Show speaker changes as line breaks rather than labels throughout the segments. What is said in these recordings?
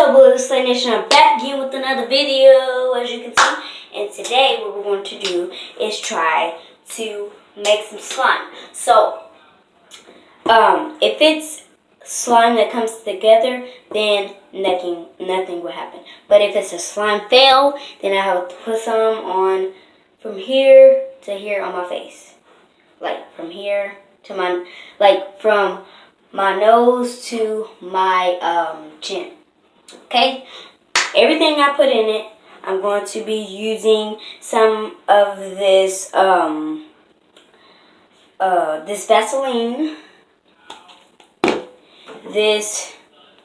up, Blue Slay Nation? I'm back again with another video, as you can see. And today, what we're going to do is try to make some slime. So, if it's slime that comes together, then nothing will happen. But if it's a slime fail, then I have to put some on from here to here on my face. Like from here to my, like from my nose to my chin. Okay? Everything I put in it, I'm going to be using some of this this Vaseline, this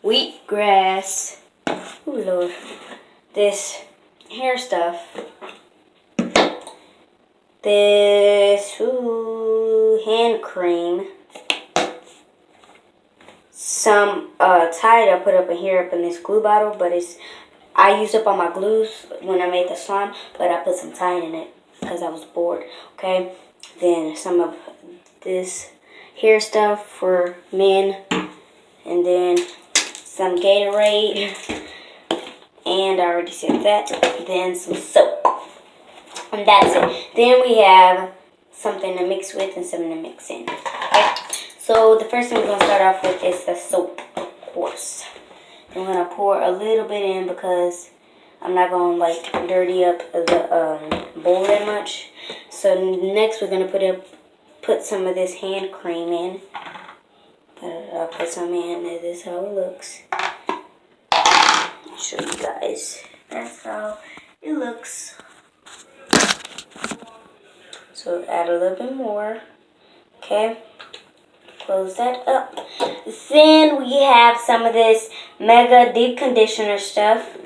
wheatgrass, oh Lord, this hair stuff, this hand cream, some Tide I put up in here up in this glue bottle, but I used up all my glues when I made the slime, but I put some Tide in it because I was bored. Okay, then some of this hair stuff for men, and then some Gatorade, and I already said that. Then some soap, and that's it. Then we have something to mix with and something to mix in. Okay, so the first thing we're gonna start off with is the soap, of course. I'm gonna pour a little bit in because I'm not gonna like dirty up the bowl that much. So next we're gonna put some of this hand cream in. I'll put some in. This is how it looks. I'll show you guys. That's how it looks. So add a little bit more. Okay. Close that up. Then we have some of this Mega Deep Conditioner stuff.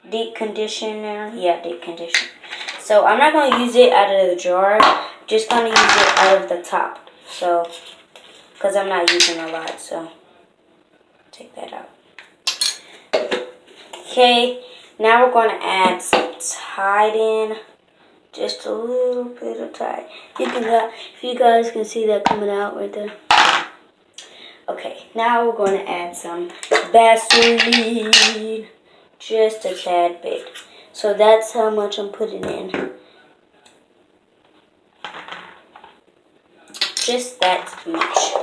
Deep conditioner. Yeah, deep conditioner. So I'm not going to use it out of the jar. I'm just going to use it out of the top. So, because I'm not using a lot. So, take that out. Okay. Now we're going to add some Tide in. Just a little bit of Tide. If you guys can see that coming out right there. Okay, now we're going to add some Vaseline. Just a tad bit. So that's how much I'm putting in. Just that much.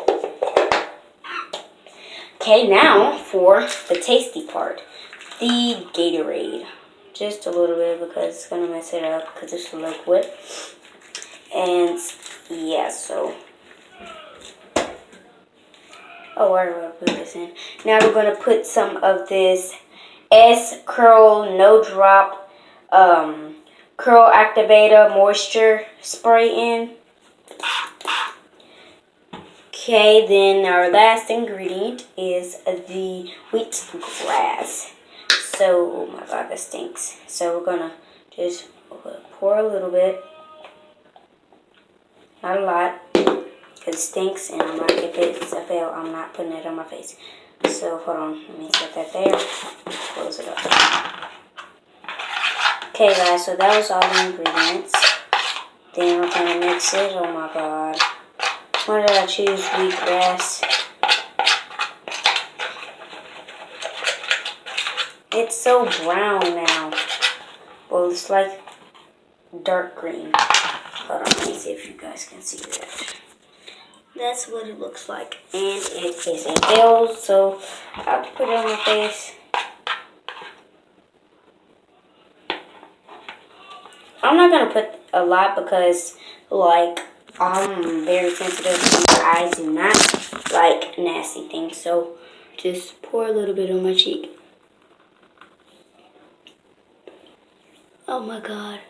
Okay, now for the tasty part. The Gatorade. Just a little bit because it's going to mess it up because it's liquid. And yeah, so. Oh, where do I put this in? Now we're going to put some of this S-Curl No Drop Curl Activator Moisture Spray in. Okay, then our last ingredient is the wheatgrass. So, oh my god, that stinks. So we're gonna just pour a little bit. Not a lot. Because it stinks and I'm not, if it's a fail, I'm not putting it on my face. So, hold on. Let me set that there. Close it up. Okay, guys, so that was all the ingredients. Then we're gonna mix it. Oh my god. Why did I choose wheatgrass? It's so brown now. Well, it's like dark green. Hold on, let me see if you guys can see that. That's what it looks like. And it is a fail, so I have to put it on my face. I'm not going to put a lot because, like, I'm very sensitive and my eyes do not like nasty things. So, just pour a little bit on my cheek. Oh my god.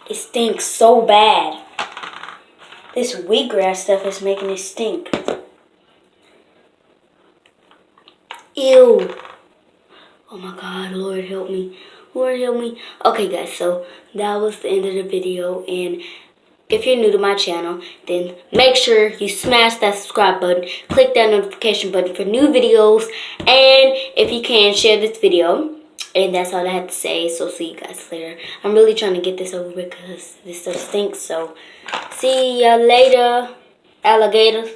It stinks so bad. This wheatgrass stuff is making it stink. Ew. Oh my god, Lord help me. Lord help me. Okay guys, so that was the end of the video. And if you're new to my channel, then make sure you smash that subscribe button. Click that notification button for new videos. And if you can, share this video. And that's all I have to say. So see you guys later. I'm really trying to get this over because this stuff stinks. So see ya later, alligators.